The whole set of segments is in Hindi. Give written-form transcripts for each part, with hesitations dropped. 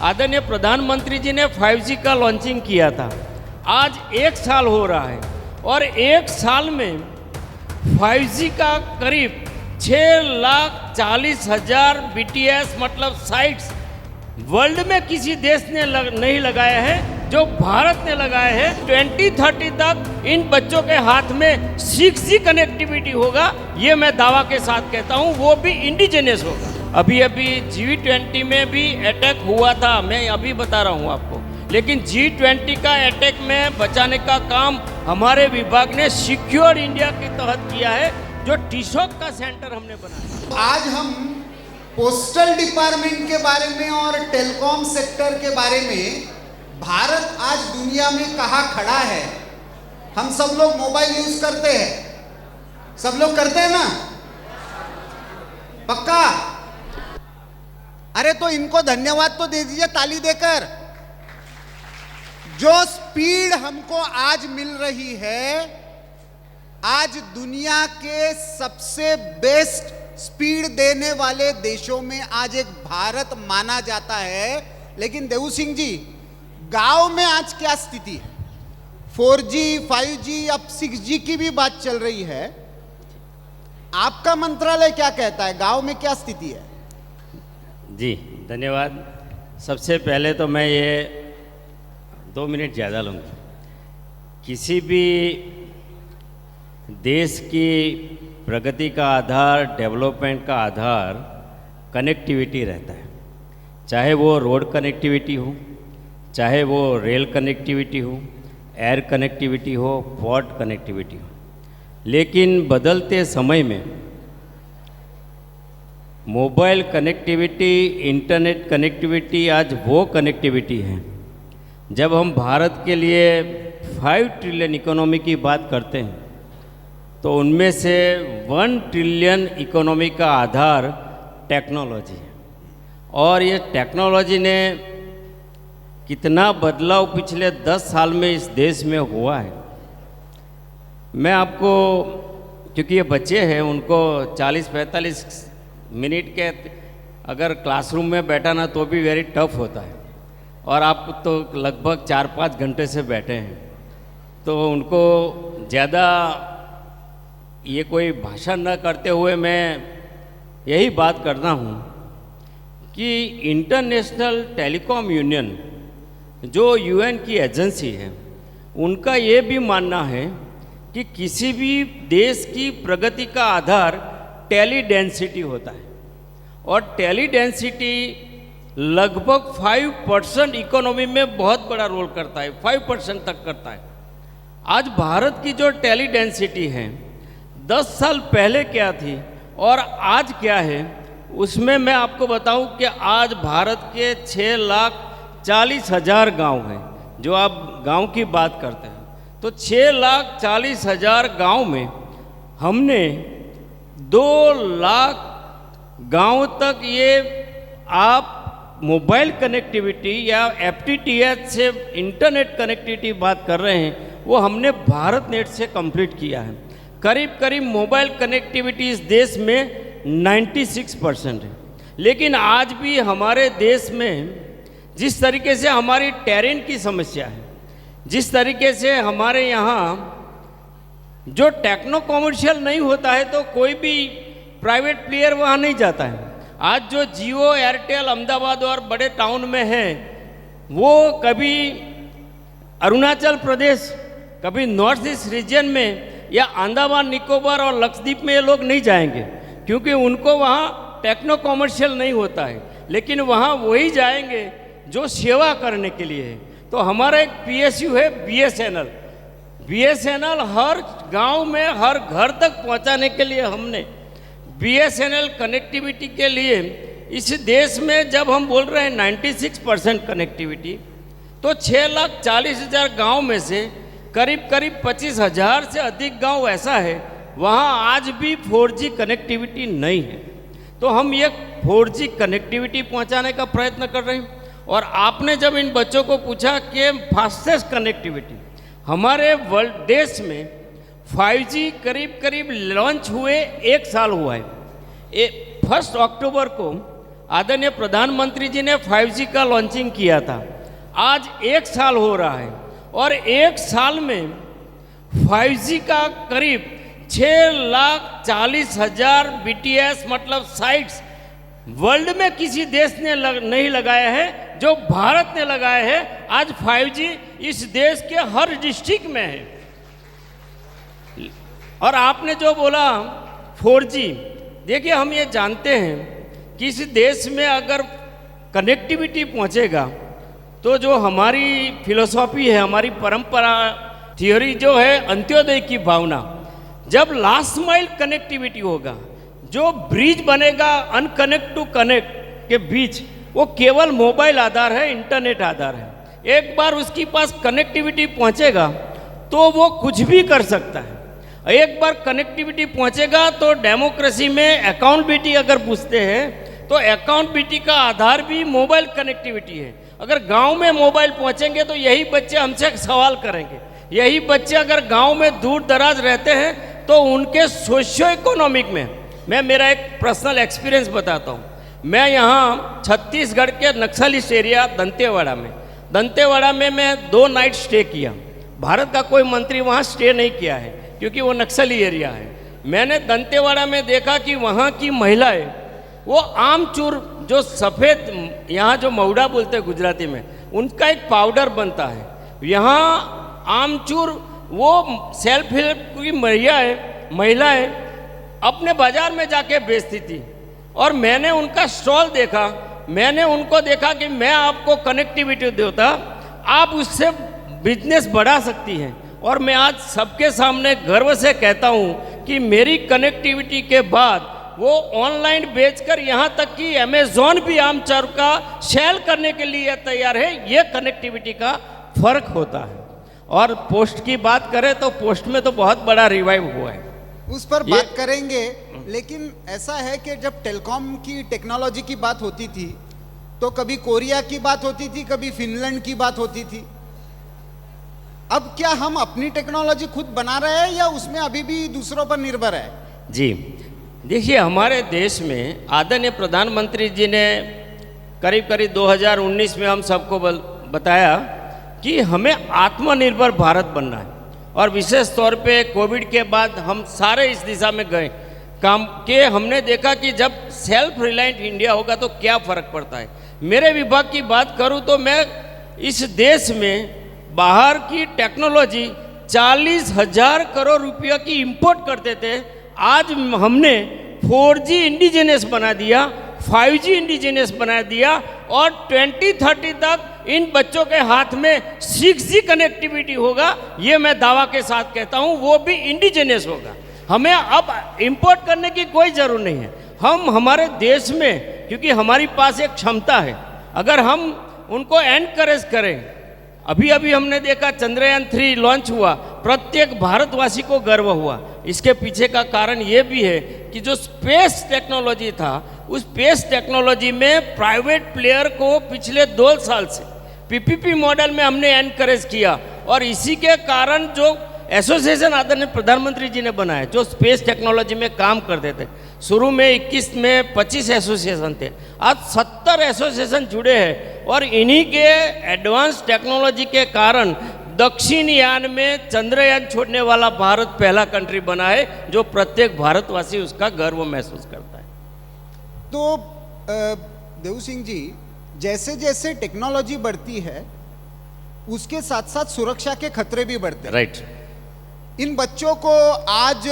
आदरणीय प्रधानमंत्री जी ने 5G का लॉन्चिंग किया था। आज 1 साल हो रहा है और 1 साल में 5G का करीब 6,40,000 BTS मतलब साइट्स वर्ल्ड में किसी देश ने नहीं लगाया है जो भारत ने लगाया है। 2030 तक इन बच्चों के हाथ में 6G कनेक्टिविटी होगा, ये मैं दावा के साथ कहता हूँ, वो भी इंडिजिनियस होगा। अभी G20 में भी अटैक हुआ था, मैं अभी बता रहा हूँ आपको, लेकिन G20 का अटैक में बचाने का काम हमारे विभाग ने सिक्योर इंडिया के तहत किया है, जो टिशॉक का सेंटर हमने बनाया। आज हम पोस्टल डिपार्टमेंट के बारे में और टेलीकॉम सेक्टर के बारे में, भारत आज दुनिया में कहाँ खड़ा है। हम सब लोग मोबाइल यूज करते हैं, सब लोग करते हैं ना, पक्का? अरे तो इनको धन्यवाद तो दे दीजिए ताली देकर। जो स्पीड हमको आज मिल रही है, आज दुनिया के सबसे बेस्ट स्पीड देने वाले देशों में आज एक भारत माना जाता है। लेकिन देवू सिंह जी, गांव में आज क्या स्थिति है? 4G, 5G, अब 6G की भी बात चल रही है। आपका मंत्रालय क्या कहता है, गांव में क्या स्थिति है? जी धन्यवाद। सबसे पहले तो मैं ये 2 मिनट ज़्यादा लूँगा। किसी भी देश की प्रगति का आधार, डेवलपमेंट का आधार कनेक्टिविटी रहता है। चाहे वो रोड कनेक्टिविटी हो, चाहे वो रेल कनेक्टिविटी हो, एयर कनेक्टिविटी हो, पोर्ट कनेक्टिविटी हो। लेकिन बदलते समय में मोबाइल कनेक्टिविटी, इंटरनेट कनेक्टिविटी आज वो कनेक्टिविटी है। जब हम भारत के लिए 5 ट्रिलियन इकोनॉमी की बात करते हैं तो उनमें से 1 ट्रिलियन इकोनॉमी का आधार टेक्नोलॉजी है। और ये टेक्नोलॉजी ने कितना बदलाव पिछले 10 साल में इस देश में हुआ है। मैं आपको, क्योंकि ये बच्चे हैं, उनको 40-45 मिनट के अगर क्लासरूम में बैठाना तो भी वेरी टफ होता है, और आप तो लगभग 4-5 घंटे से बैठे हैं, तो उनको ज़्यादा ये कोई भाषण न करते हुए मैं यही बात करता हूँ कि इंटरनेशनल टेलीकॉम यूनियन जो UN की एजेंसी है, उनका ये भी मानना है कि किसी भी देश की प्रगति का आधार टेली डेंसिटी होता है, और टेली डेंसिटी लगभग 5% इकोनॉमी में बहुत बड़ा रोल करता है, 5% तक करता है। आज भारत की जो टेली डेंसिटी है 10 साल पहले क्या थी और आज क्या है, उसमें मैं आपको बताऊं कि आज भारत के 6,40,000 गांव हैं। जो आप गांव की बात करते हैं तो 6,40,000 गांव में हमने 2 लाख गांव तक ये आप मोबाइल कनेक्टिविटी या FTTH से इंटरनेट कनेक्टिविटी बात कर रहे हैं, वो हमने भारत नेट से कंप्लीट किया है। करीब करीब मोबाइल कनेक्टिविटी इस देश में 96% है। लेकिन आज भी हमारे देश में जिस तरीके से हमारी टेरेन की समस्या है, जिस तरीके से हमारे यहाँ जो टेक्नो कॉमर्शियल नहीं होता है तो कोई भी प्राइवेट प्लेयर वहाँ नहीं जाता है। आज जो जियो, एयरटेल अहमदाबाद और बड़े टाउन में है, वो कभी अरुणाचल प्रदेश, कभी नॉर्थ ईस्ट रीजन में या अंडमान निकोबार और लक्षद्वीप में ये लोग नहीं जाएंगे, क्योंकि उनको वहाँ टेक्नो कॉमर्शियल नहीं होता है। लेकिन वहाँ वही जाएंगे जो सेवा करने के लिए है। तो हमारा एक PSU है BSNL। BSNL हर गांव में हर घर तक पहुंचाने के लिए हमने BSNL कनेक्टिविटी के लिए इस देश में जब हम बोल रहे हैं 96% कनेक्टिविटी, तो 6,40,000 गांव में से करीब करीब 25,000 से अधिक गांव ऐसा है वहां आज भी 4G कनेक्टिविटी नहीं है। तो हम ये 4G कनेक्टिविटी पहुंचाने का प्रयत्न कर रहे हैं। और आपने जब इन बच्चों को पूछा कि फास्टेस्ट कनेक्टिविटी, हमारे वर्ल्ड देश में 5G करीब करीब लॉन्च हुए 1 साल हुआ है। 1 अक्टूबर को आदरणीय प्रधानमंत्री जी ने 5G का लॉन्चिंग किया था। आज 1 साल हो रहा है और 1 साल में 5G का करीब 6,40,000 BTS मतलब साइट्स वर्ल्ड में किसी देश ने नहीं लगाया है, जो भारत ने लगाया है। आज 5G इस देश के हर डिस्ट्रिक्ट में है। और आपने जो बोला 4G, देखिए हम ये जानते हैं कि इस देश में अगर कनेक्टिविटी पहुंचेगा तो जो हमारी फिलोसॉफी है, हमारी परंपरा, थियोरी जो है अंत्योदय की भावना, जब लास्ट माइल कनेक्टिविटी होगा, जो ब्रिज बनेगा अनकनेक्ट टू कनेक्ट के बीच, वो केवल मोबाइल आधार है, इंटरनेट आधार है। एक बार उसके पास कनेक्टिविटी पहुंचेगा तो वो कुछ भी कर सकता है। एक बार कनेक्टिविटी पहुंचेगा तो डेमोक्रेसी में अकाउंटेबिलिटी अगर पूछते हैं तो अकाउंटेबिलिटी का आधार भी मोबाइल कनेक्टिविटी है। अगर गांव में मोबाइल पहुंचेंगे तो यही बच्चे हमसे सवाल करेंगे। यही बच्चे अगर गांव में दूर दराज रहते हैं तो उनके सोशियो इकोनॉमिक में, मैं मेरा एक पर्सनल एक्सपीरियंस बताता हूँ। मैं यहाँ छत्तीसगढ़ के नक्सलिस्ट एरिया दंतेवाड़ा में मैं 2 नाइट स्टे किया। भारत का कोई मंत्री वहाँ स्टे नहीं किया है क्योंकि वो नक्सली एरिया है। मैंने दंतेवाड़ा में देखा कि वहाँ की महिलाएं वो आमचूर, जो सफ़ेद यहाँ जो महुड़ा बोलते हैं गुजराती में, उनका एक पाउडर बनता है। यहाँ आमचूर वो सेल्फ हेल्प की महिलाएं अपने बाज़ार में जाके बेचती थी और मैंने उनका स्टॉल देखा। मैंने उनको देखा कि मैं आपको कनेक्टिविटी देता, आप उससे बिजनेस बढ़ा सकती हैं। और मैं आज सबके सामने गर्व से कहता हूँ कि मेरी कनेक्टिविटी के बाद वो ऑनलाइन बेचकर यहाँ तक कि अमेज़ॉन भी आमचूर का सेल करने के लिए तैयार है। ये कनेक्टिविटी का फ़र्क होता है। और पोस्ट की बात करें तो पोस्ट में तो बहुत बड़ा रिवाइव हुआ है, उस पर बात करेंगे। लेकिन ऐसा है कि जब टेलीकॉम की टेक्नोलॉजी की बात होती थी तो कभी कोरिया की बात होती थी, कभी फिनलैंड की बात होती थी। अब क्या हम अपनी टेक्नोलॉजी खुद बना रहे हैं या उसमें अभी भी दूसरों पर निर्भर है? जी देखिए, हमारे देश में आदरणीय प्रधानमंत्री जी ने करीब 2019 में हम सबको बताया कि हमें आत्मनिर्भर भारत बनना है। और विशेष तौर पे कोविड के बाद हम सारे इस दिशा में गए काम के। हमने देखा कि जब सेल्फ रिलायंट इंडिया होगा तो क्या फ़र्क पड़ता है। मेरे विभाग की बात करूं तो मैं इस देश में बाहर की टेक्नोलॉजी 40,000 करोड़ रुपये की इंपोर्ट करते थे। आज हमने 4G इंडिजिनियस बना दिया, 5G इंडिजिनियस बना दिया और 2030 तक इन बच्चों के हाथ में 6G कनेक्टिविटी होगा। ये मैं दावा के साथ कहता हूँ, वो भी इंडिजिनियस होगा। हमें अब इंपोर्ट करने की कोई ज़रूरत नहीं है। हम हमारे देश में, क्योंकि हमारी पास एक क्षमता है, अगर हम उनको एनकरेज करें। अभी हमने देखा चंद्रयान 3 लॉन्च हुआ, प्रत्येक भारतवासी को गर्व हुआ। इसके पीछे का कारण ये भी है कि जो स्पेस टेक्नोलॉजी था, उस स्पेस टेक्नोलॉजी में प्राइवेट प्लेयर को पिछले 2 साल से PPP मॉडल में हमने एनकरेज किया। और इसी के कारण जो एसोसिएशन आदरणीय प्रधानमंत्री जी ने बनाया, जो स्पेस टेक्नोलॉजी में काम करते थे, शुरू में 21 में 25 एसोसिएशन थे, आज 70 एसोसिएशन जुड़े हैं। और इन्हीं के एडवांस टेक्नोलॉजी के कारण दक्षिण यान में चंद्रयान छोड़ने वाला भारत पहला कंट्री बना है, जो प्रत्येक भारतवासी उसका गर्व महसूस करता है। तो देव सिंह जी, जैसे जैसे टेक्नोलॉजी बढ़ती है उसके साथ साथ सुरक्षा के खतरे भी बढ़ते हैं। राइट। इन बच्चों को आज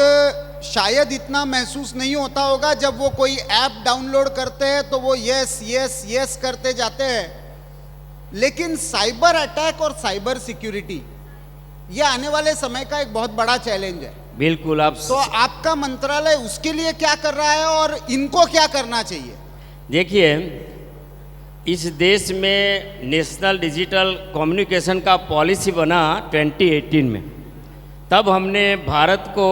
शायद इतना महसूस नहीं होता होगा, जब वो कोई ऐप डाउनलोड करते हैं तो वो यस यस यस करते जाते हैं। लेकिन साइबर अटैक और साइबर सिक्योरिटी ये आने वाले समय का एक बहुत बड़ा चैलेंज है। बिल्कुल। तो आपका मंत्रालय उसके लिए क्या कर रहा है और इनको क्या करना चाहिए? देखिए, इस देश में नेशनल डिजिटल कम्युनिकेशन का पॉलिसी बना 2018 में। तब हमने भारत को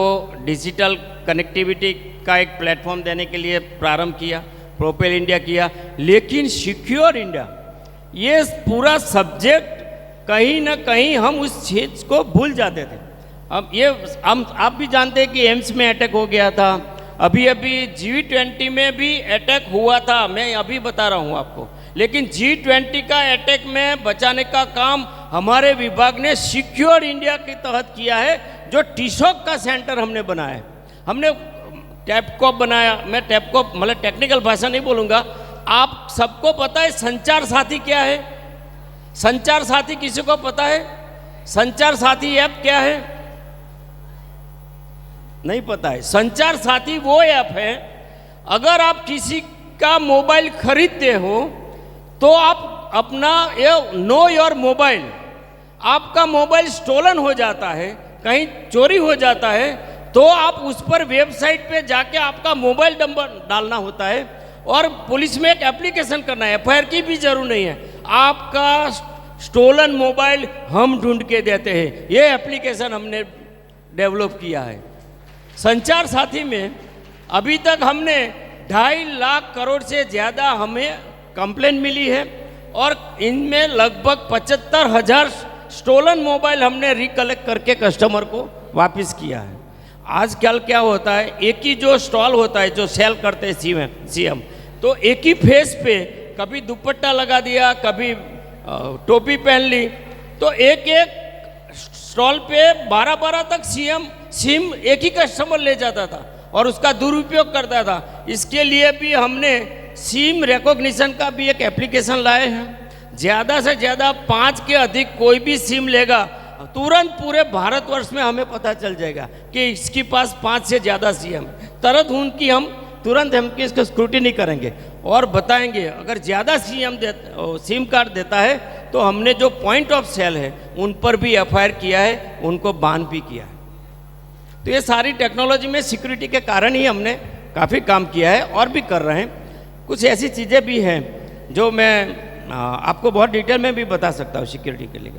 डिजिटल कनेक्टिविटी का एक प्लेटफॉर्म देने के लिए प्रारंभ किया, प्रोपेल इंडिया किया। लेकिन सिक्योर इंडिया ये पूरा सब्जेक्ट कहीं ना कहीं हम उस चीज़ को भूल जाते थे। अब ये हम आप भी जानते हैं कि एम्स में अटैक हो गया था, अभी अभी G20 में भी अटैक हुआ था, मैं अभी बता रहा हूँ आपको, लेकिन G20 का अटैक में बचाने का काम हमारे विभाग ने सिक्योर इंडिया के तहत किया है, जो टिशॉक का सेंटर हमने बनाया है। हमने टैपकॉप बनाया, मैं टैपकॉप मतलब टेक्निकल भाषा नहीं बोलूँगा, आप सबको पता है संचार साथी क्या है? संचार साथी किसी को पता है? संचार साथी ऐप क्या है? नहीं पता है। संचार साथी वो ऐप है, अगर आप किसी का मोबाइल खरीदते हो तो आप अपना ये नो योर मोबाइल, आपका मोबाइल स्टोलन हो जाता है, कहीं चोरी हो जाता है, तो आप उस पर वेबसाइट पे जाके आपका मोबाइल नंबर डालना होता है और पुलिस में एक एप्लीकेशन करना है, एफआईआर की भी जरूरत नहीं है, आपका स्टोलन मोबाइल हम ढूंढ के देते हैं। ये एप्लीकेशन हमने डेवलप किया है। संचार साथी में अभी तक हमने 2.5 लाख करोड़ से ज़्यादा हमें कंप्लेन मिली है और इनमें लगभग 75,000 स्टोलन मोबाइल हमने रिकलेक्ट करके कस्टमर को वापस किया है। आजकल क्या होता है, एक ही जो स्टॉल होता है जो सेल करते हैं सीएम, तो एक ही फेस पे कभी दुपट्टा लगा दिया, कभी टोपी पहन ली, तो एक एक स्टॉल पे 12-12 तक सिम एक ही कस्टमर ले जाता था और उसका दुरुपयोग करता था। इसके लिए भी हमने सिम रिकॉग्निशन का भी एक एप्लीकेशन लाए हैं। ज़्यादा से ज़्यादा 5 के अधिक कोई भी सिम लेगा, तुरंत पूरे भारतवर्ष में हमें पता चल जाएगा कि इसके पास 5 से ज़्यादा सिम, तुरंत हम इसको स्क्रूटिनी करेंगे और बताएंगे। अगर ज़्यादा सिम कार्ड देता है तो हमने जो पॉइंट ऑफ सेल है उन पर भी एफआईआर किया है, उनको बान भी किया है। तो ये सारी टेक्नोलॉजी में सिक्योरिटी के कारण ही हमने काफ़ी काम किया है और भी कर रहे हैं। कुछ ऐसी चीज़ें भी हैं जो मैं आपको बहुत डिटेल में भी बता सकता हूँ सिक्योरिटी के लिए।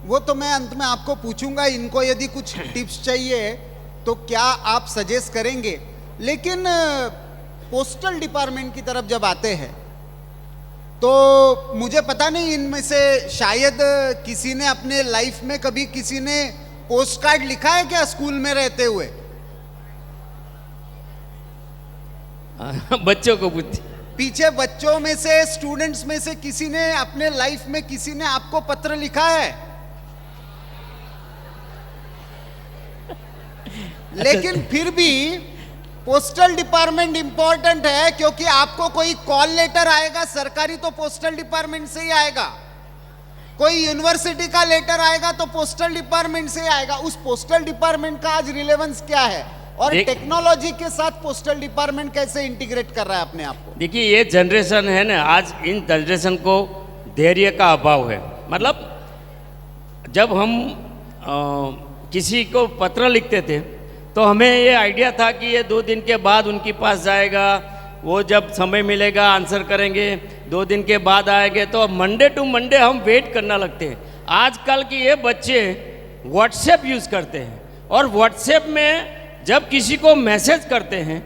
वो तो मैं अंत में आपको पूछूंगा, इनको यदि कुछ टिप्स चाहिए तो क्या आप सजेस्ट करेंगे। लेकिन पोस्टल डिपार्टमेंट की तरफ जब आते हैं तो मुझे पता नहीं, इनमें से शायद किसी ने अपने लाइफ में कभी किसी ने पोस्ट कार्ड लिखा है क्या स्कूल में रहते हुए? बच्चों को पूछिए। पीछे बच्चों में से, स्टूडेंट्स में से किसी ने अपने लाइफ में किसी ने आपको पत्र लिखा है? लेकिन फिर भी पोस्टल डिपार्टमेंट इंपॉर्टेंट है, क्योंकि आपको कोई कॉल लेटर आएगा सरकारी तो पोस्टल डिपार्टमेंट से ही आएगा, कोई यूनिवर्सिटी का लेटर आएगा तो पोस्टल डिपार्टमेंट से ही आएगा। उस पोस्टल डिपार्टमेंट का आज रिलेवेंस क्या है और टेक्नोलॉजी के साथ पोस्टल डिपार्टमेंट कैसे इंटीग्रेट कर रहा है अपने आप को? देखिए, ये जनरेशन है ना, आज इन जनरेशन को धैर्य का अभाव है। मतलब जब हम किसी को पत्र लिखते थे तो हमें ये आइडिया था कि ये 2 दिन के बाद उनके पास जाएगा, वो जब समय मिलेगा आंसर करेंगे, 2 दिन के बाद आएंगे, तो मंडे टू मंडे हम वेट करना लगते हैं। आजकल के ये बच्चे व्हाट्सएप यूज़ करते हैं और व्हाट्सएप में जब किसी को मैसेज करते हैं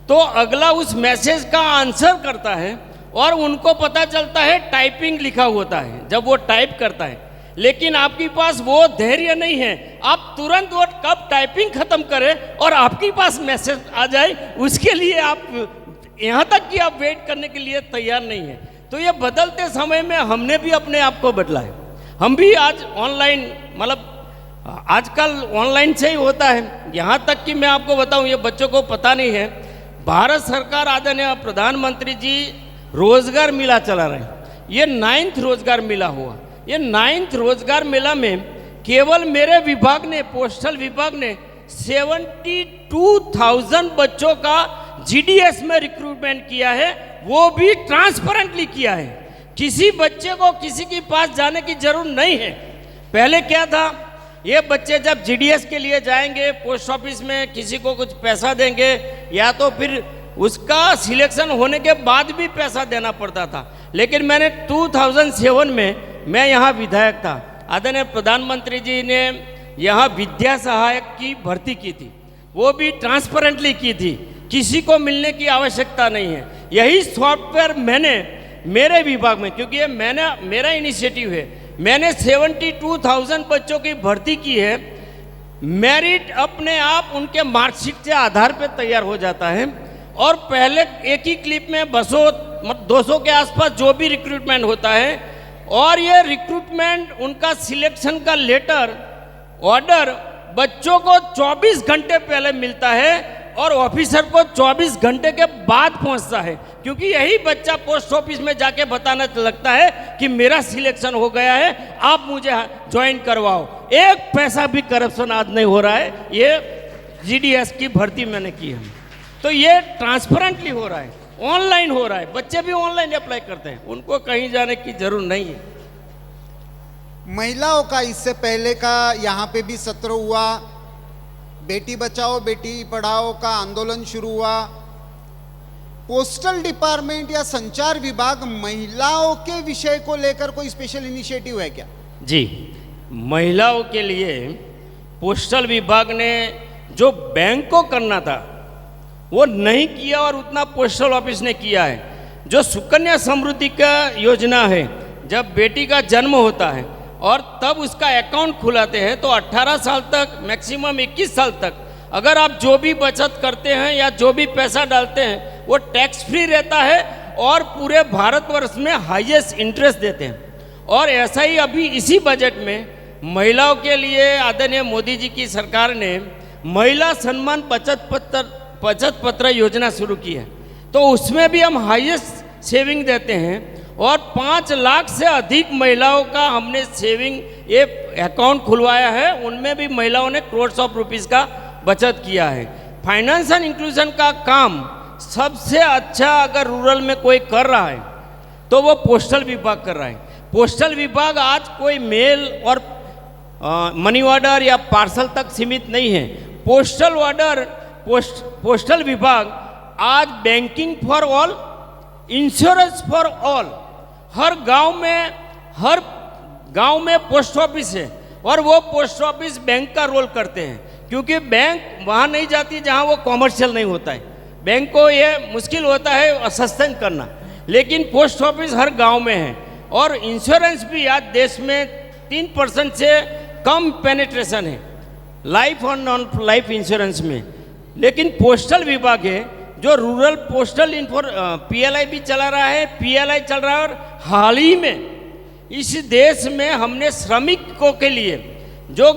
तो अगला उस मैसेज का आंसर करता है और उनको पता चलता है टाइपिंग लिखा होता है जब वो टाइप करता है। लेकिन आपके पास वो धैर्य नहीं है, आप तुरंत वो कब टाइपिंग खत्म करें और आपके पास मैसेज आ जाए, उसके लिए आप यहाँ तक कि आप वेट करने के लिए तैयार नहीं है। तो ये बदलते समय में हमने भी अपने आप को बदला है। हम भी आज ऑनलाइन, मतलब आजकल ऑनलाइन से ही होता है। यहाँ तक कि मैं आपको बताऊँ, ये बच्चों को पता नहीं है, भारत सरकार आदरणीय प्रधानमंत्री जी रोजगार मेला चला रहे हैं। ये 9th रोजगार मेला हुआ। ये 9th रोजगार मेला में केवल मेरे विभाग ने, पोस्टल विभाग ने 72,000 बच्चों का जीडीएस में रिक्रूटमेंट किया है, वो भी ट्रांसपेरेंटली किया है। किसी बच्चे को किसी के पास जाने की जरूरत नहीं है। पहले क्या था, ये बच्चे जब जीडीएस के लिए जाएंगे पोस्ट ऑफिस में, किसी को कुछ पैसा देंगे या तो फिर उसका सिलेक्शन होने के बाद भी पैसा देना पड़ता था। लेकिन मैंने 2007 में, मैं यहाँ विधायक था, आदरणीय प्रधानमंत्री जी ने यहाँ विद्या सहायक की भर्ती की थी, वो भी ट्रांसपेरेंटली की थी, किसी को मिलने की आवश्यकता नहीं है। यही सॉफ्टवेयर मैंने मेरे विभाग में, क्योंकि ये मेरा इनिशिएटिव है, मैंने 72,000 बच्चों की भर्ती की है मेरिट अपने आप उनके मार्कशीट के आधार पर तैयार हो जाता है। और पहले एक ही क्लिप में 200 के आसपास जो भी रिक्रूटमेंट होता है, और ये रिक्रूटमेंट उनका सिलेक्शन का लेटर ऑर्डर बच्चों को 24 घंटे पहले मिलता है और ऑफिसर को 24 घंटे के बाद पहुंचता है, क्योंकि यही बच्चा पोस्ट ऑफिस में जाके बताने लगता है कि मेरा सिलेक्शन हो गया है, आप मुझे ज्वाइन करवाओ। एक पैसा भी करप्शन आज नहीं हो रहा है। ये जीडीएस की भर्ती मैंने की है, तो ये ट्रांसपेरेंटली हो रहा है, ऑनलाइन हो रहा है। बच्चे भी ऑनलाइन अप्लाई करते हैं, उनको कहीं जाने की जरूरत नहीं है। महिलाओं का इससे पहले का यहाँ पे भी सत्र हुआ, बेटी बचाओ बेटी पढ़ाओ का आंदोलन शुरू हुआ। पोस्टल डिपार्टमेंट या संचार विभाग महिलाओं के विषय को लेकर कोई स्पेशल इनिशिएटिव है क्या? जी, महिलाओं के लिए पोस्टल विभाग ने जो बैंक को करना था वो नहीं किया, और उतना पोस्टल ऑफिस ने किया है। जो सुकन्या समृद्धि का योजना है, जब बेटी का जन्म होता है और तब उसका अकाउंट खुलाते हैं, तो 18 साल तक, मैक्सिमम 21 साल तक अगर आप जो भी बचत करते हैं या जो भी पैसा डालते हैं वो टैक्स फ्री रहता है, और पूरे भारतवर्ष में हाईएस्ट इंटरेस्ट देते हैं। और ऐसा ही अभी इसी बजट में महिलाओं के लिए आदरणीय मोदी जी की सरकार ने महिला सम्मान बचत पत्र योजना शुरू की है, तो उसमें भी हम हाईएस्ट सेविंग देते हैं, और 5 लाख से अधिक महिलाओं का हमने सेविंग ये अकाउंट खुलवाया है। उनमें भी महिलाओं ने करोड़्स ऑफ रुपीस का बचत किया है। फाइनेंशियल इंक्लूजन का काम सबसे अच्छा अगर रूरल में कोई कर रहा है तो वो पोस्टल विभाग कर रहा है। पोस्टल विभाग आज कोई मेल और मनी ऑर्डर या पार्सल तक सीमित नहीं है। पोस्टल विभाग आज banking for all, insurance for all, हर गांव में पोस्ट ऑफिस है, और वो पोस्ट ऑफिस बैंक का रोल करते हैं, क्योंकि बैंक वहाँ नहीं जाती जहाँ वो कॉमर्शियल नहीं होता है। बैंक को ये मुश्किल होता है सस्टेन करना, लेकिन पोस्ट ऑफिस हर गांव में है। और इंश्योरेंस भी आज देश में 3% से कम पेनिट्रेशन है लाइफ और नॉन लाइफ इंश्योरेंस में, लेकिन पोस्टल विभाग है जो रूरल पोस्टल पीएलआई भी चला रहा है, पीएलआई चल रहा है। और हाल ही में इस देश में हमने श्रमिकों के लिए जो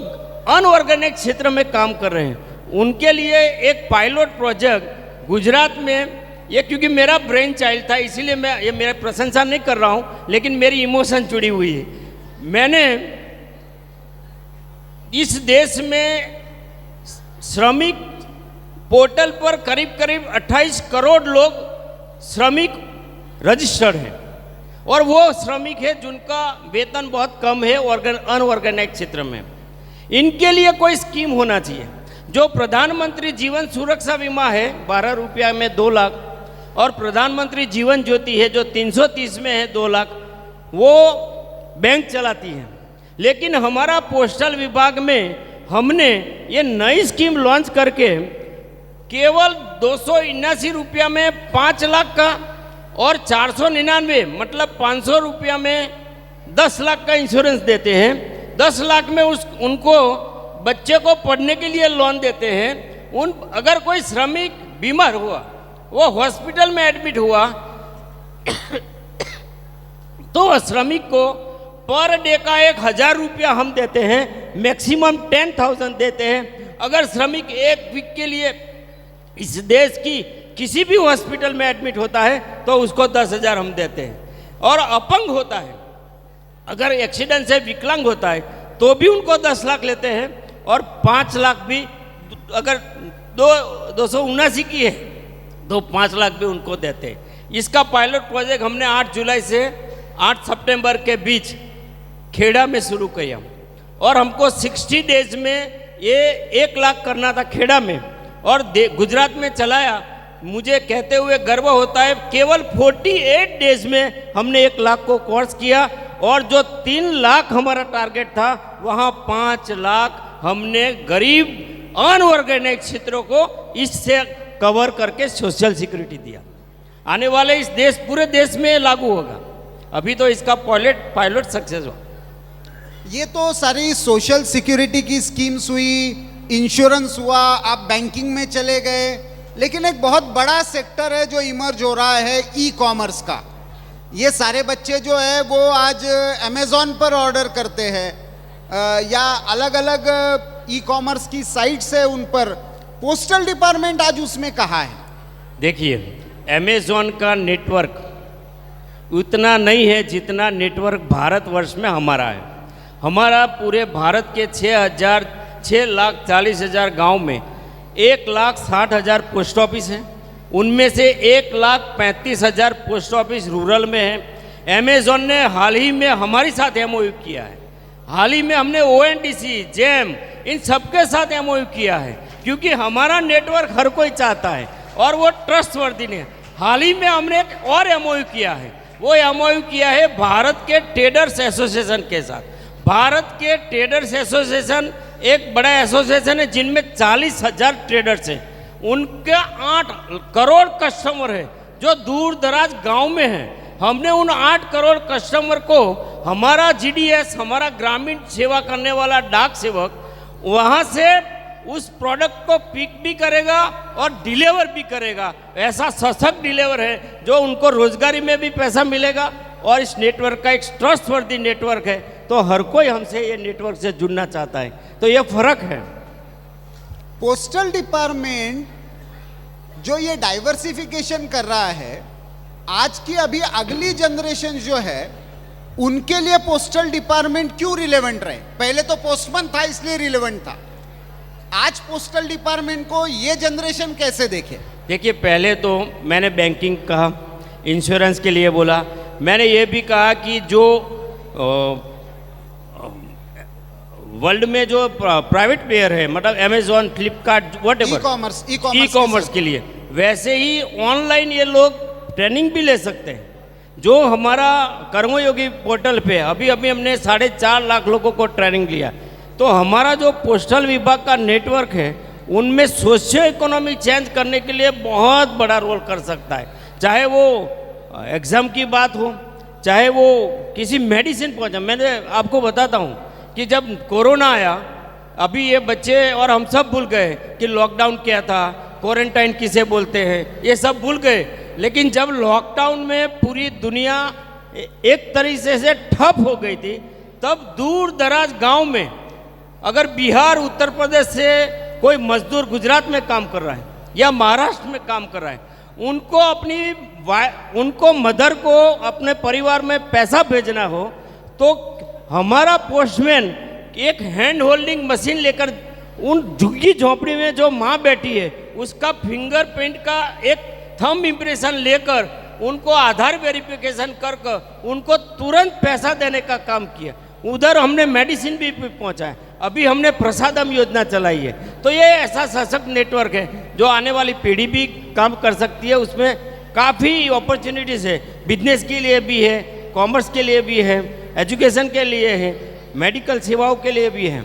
अनऑर्गेनाइज क्षेत्र में काम कर रहे हैं उनके लिए एक पायलट प्रोजेक्ट गुजरात में, ये क्योंकि मेरा ब्रेन चाइल्ड था इसीलिए मैं ये मेरा प्रशंसा नहीं कर रहा हूँ, लेकिन मेरी इमोशन जुड़ी हुई है। मैंने इस देश में श्रमिक पोर्टल पर करीब 28 करोड़ लोग श्रमिक रजिस्टर्ड हैं, और वो श्रमिक है जिनका वेतन बहुत कम है अनऑर्गेनाइज क्षेत्र में। इनके लिए कोई स्कीम होना चाहिए। जो प्रधानमंत्री जीवन सुरक्षा बीमा है 12 रुपया में 2 लाख, और प्रधानमंत्री जीवन ज्योति है जो 330 में है 2 लाख, वो बैंक चलाती है। लेकिन हमारा पोस्टल विभाग में हमने ये नई स्कीम लॉन्च करके केवल 279 रुपया में 5 लाख का, और 499 मतलब 500 रुपया में 10 लाख का इंश्योरेंस देते हैं। 10 लाख में उनको बच्चे को पढ़ने के लिए लोन देते हैं। अगर कोई श्रमिक बीमार हुआ, वो हॉस्पिटल में एडमिट हुआ, तो श्रमिक को पर डे का 1000 रुपया हम देते हैं, मैक्सिमम 10,000 देते हैं। अगर श्रमिक 1 वीक के लिए इस देश की किसी भी हॉस्पिटल में एडमिट होता है तो उसको 10,000 हम देते हैं। और अपंग होता है, अगर एक्सीडेंट से विकलांग होता है तो भी उनको 10 लाख लेते हैं, और 5 लाख भी अगर 279 की है तो 5 लाख भी उनको देते हैं। इसका पायलट प्रोजेक्ट हमने 8 जुलाई से 8 सितंबर के बीच खेड़ा में शुरू किया, और हमको 60 डेज में ये 1 लाख करना था खेड़ा में, और गुजरात में चलाया। मुझे कहते हुए गर्व होता है, केवल 48 डेज में हमने 1 लाख को कोर्स किया, और जो 3 लाख हमारा टारगेट था वहाँ 5 लाख हमने गरीब अनऑर्गेनाइज क्षेत्रों को इससे कवर करके सोशल सिक्योरिटी दिया। आने वाले इस पूरे देश में लागू होगा। अभी तो इसका पायलट सक्सेस हुआ। ये तो सारी सोशल सिक्योरिटी की स्कीम्स हुई, इंश्योरेंस हुआ, आप बैंकिंग में चले गए, लेकिन एक बहुत बड़ा सेक्टर है जो इमर्ज हो रहा है ई कॉमर्स का। ये सारे बच्चे जो है वो आज अमेज़ॉन पर ऑर्डर करते हैं या अलग अलग ई कॉमर्स की साइट्स है उन पर। पोस्टल डिपार्टमेंट आज उसमें कहाँ है? देखिए, अमेज़ॉन का नेटवर्क उतना नहीं है जितना नेटवर्क भारतवर्ष में हमारा है। हमारा पूरे भारत के 6,40,000 गांव में 1,60,000 पोस्ट ऑफिस हैं। उनमें से 1,35,000 पोस्ट ऑफिस रूरल में है। अमेज़ॉन ने हाल ही में हमारे साथ एमओयू किया है। हाल ही में हमने ओएनडीसी, जेम, इन सबके साथ एमओयू किया है, क्योंकि हमारा नेटवर्क हर कोई चाहता है और वो ट्रस्टवर्दी नहीं है। हाल ही में हमने एक और एमओयू किया है। वो एमओयू किया है भारत के ट्रेडर्स एसोसिएशन के साथ। भारत के ट्रेडर्स एसोसिएशन एक बड़ा एसोसिएशन है जिनमें 40,000 ट्रेडर्स हैं। उनके 8 करोड़ कस्टमर है जो दूर दराज गांव में हैं। हमने उन 8 करोड़ कस्टमर को हमारा जीडीएस, हमारा ग्रामीण सेवा करने वाला डाक सेवक वहाँ से उस प्रोडक्ट को पिक भी करेगा और डिलीवर भी करेगा। ऐसा सशक्त डिलीवर है जो उनको रोजगारी में भी पैसा मिलेगा और इस नेटवर्क का एक ट्रस्टवर्दी नेटवर्क है। तो हर कोई हमसे ये नेटवर्क से जुड़ना चाहता है। तो ये फर्क है। पोस्टल डिपार्टमेंट जो ये डाइवर्सिफिकेशन कर रहा है, आज की अभी अगली जनरेशन जो है उनके लिए पोस्टल डिपार्टमेंट क्यों रिलेवेंट रहे? पहले तो पोस्टमैन था इसलिए रिलेवेंट था, आज पोस्टल डिपार्टमेंट को ये जनरेशन कैसे देखे? देखिए, पहले तो मैंने बैंकिंग कहा, इंश्योरेंस के लिए बोला, मैंने ये भी कहा कि जो वर्ल्ड में जो प्राइवेट प्लेयर है, मतलब Amazon, Flipkart, whatever, e commerce के लिए, वैसे ही ऑनलाइन ये लोग ट्रेनिंग भी ले सकते हैं। जो हमारा कर्मयोगी पोर्टल पे अभी हमने 4.5 लाख लोगों को ट्रेनिंग लिया। तो हमारा जो पोस्टल विभाग का नेटवर्क है उनमें सोशियो इकोनॉमी चेंज करने के लिए बहुत बड़ा रोल कर सकता है। चाहे वो एग्ज़ाम की बात हो, चाहे वो किसी मेडिसिन पहुंचा। मैंने आपको बताता हूं कि जब कोरोना आया, अभी ये बच्चे और हम सब भूल गए कि लॉकडाउन क्या था, क्वारंटाइन किसे बोलते हैं, ये सब भूल गए। लेकिन जब लॉकडाउन में पूरी दुनिया एक तरीके से ठप हो गई थी, तब दूर दराज गांव में अगर बिहार, उत्तर प्रदेश से कोई मजदूर गुजरात में काम कर रहा है या महाराष्ट्र में काम कर रहा है, उनको मदर को अपने परिवार में पैसा भेजना हो तो हमारा पोस्टमैन एक हैंड होल्डिंग मशीन लेकर उन झुग्गी झोंपड़ी में जो माँ बैठी है उसका फिंगरप्रिंट का एक थंब इम्प्रेशन लेकर उनको आधार वेरिफिकेशन कर उनको तुरंत पैसा देने का काम किया। उधर हमने मेडिसिन भी पहुंचाया। अभी हमने प्रसादम योजना चलाई है। तो ये ऐसा सशक्त नेटवर्क है जो आने वाली पीढ़ी भी काम कर सकती है। उसमें काफ़ी अपॉर्चुनिटीज़ है, बिजनेस के लिए भी है, कॉमर्स के लिए भी है, एजुकेशन के लिए है, मेडिकल सेवाओं के लिए भी है।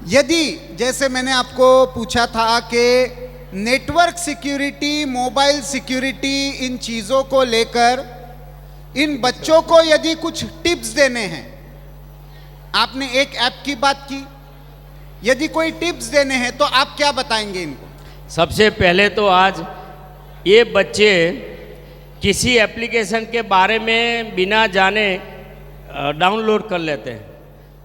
यदि जैसे मैंने आपको पूछा था कि नेटवर्क सिक्योरिटी, मोबाइल सिक्योरिटी, इन चीज़ों को लेकर इन बच्चों को यदि कुछ टिप्स देने हैं, आपने एक ऐप की बात की, यदि कोई टिप्स देने हैं तो आप क्या बताएंगे इनको? सबसे पहले तो आज ये बच्चे किसी एप्लीकेशन के बारे में बिना जाने डाउनलोड कर लेते हैं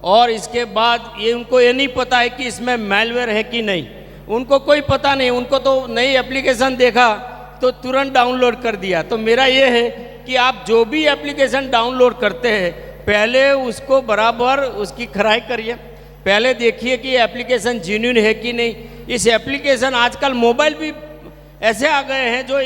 और इसके बाद उनको ये नहीं पता है कि इसमें मैलवेयर है कि नहीं। उनको कोई पता नहीं, उनको तो नई एप्लीकेशन देखा तो तुरंत डाउनलोड कर दिया। तो मेरा ये है कि आप जो भी एप्लीकेशन डाउनलोड करते हैं पहले उसको बराबर उसकी खराई करिए। पहले देखिए कि एप्लीकेशन जेन्युइन है कि नहीं। इस एप्लीकेशन आजकल मोबाइल भी ऐसे आ गए हैं जो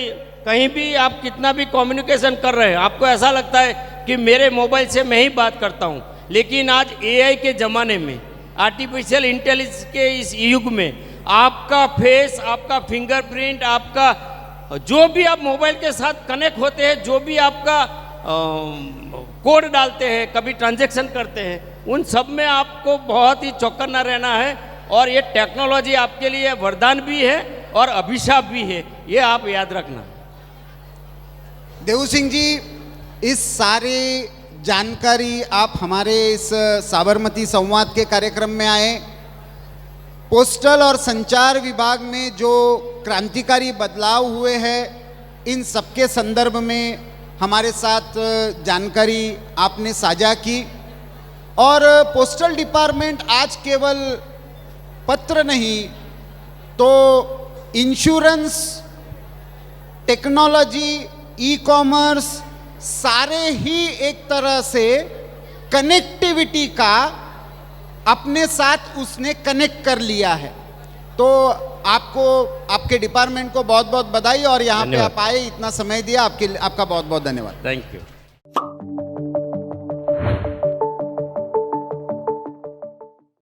कहीं भी आप कितना भी कम्युनिकेशन कर रहे हैं आपको ऐसा लगता है कि मेरे मोबाइल से मैं ही बात करता हूं। लेकिन आज एआई के ज़माने में, आर्टिफिशियल इंटेलिजेंस के इस युग में आपका फेस, आपका फिंगरप्रिंट, आपका जो भी आप मोबाइल के साथ कनेक्ट होते हैं, जो भी आपका कोड डालते हैं, कभी ट्रांजैक्शन करते हैं, उन सब में आपको बहुत ही चौकन्ना रहना है। और ये टेक्नोलॉजी आपके लिए वरदान भी है और अभिशाप भी है, ये आप याद रखना। देव सिंह जी, इस सारी जानकारी आप हमारे इस साबरमती संवाद के कार्यक्रम में आए, पोस्टल और संचार विभाग में जो क्रांतिकारी बदलाव हुए हैं, इन सबके संदर्भ में हमारे साथ जानकारी आपने साझा की। और पोस्टल डिपार्टमेंट आज केवल पत्र नहीं तो इंश्योरेंस, टेक्नोलॉजी, ई कॉमर्स, सारे ही एक तरह से कनेक्टिविटी का अपने साथ उसने कनेक्ट कर लिया है। तो आपको, आपके डिपार्टमेंट को बहुत बहुत बधाई, और यहाँ पे धन्यवाद। आप आए, इतना समय दिया, आपका बहुत बहुत धन्यवाद। Thank you.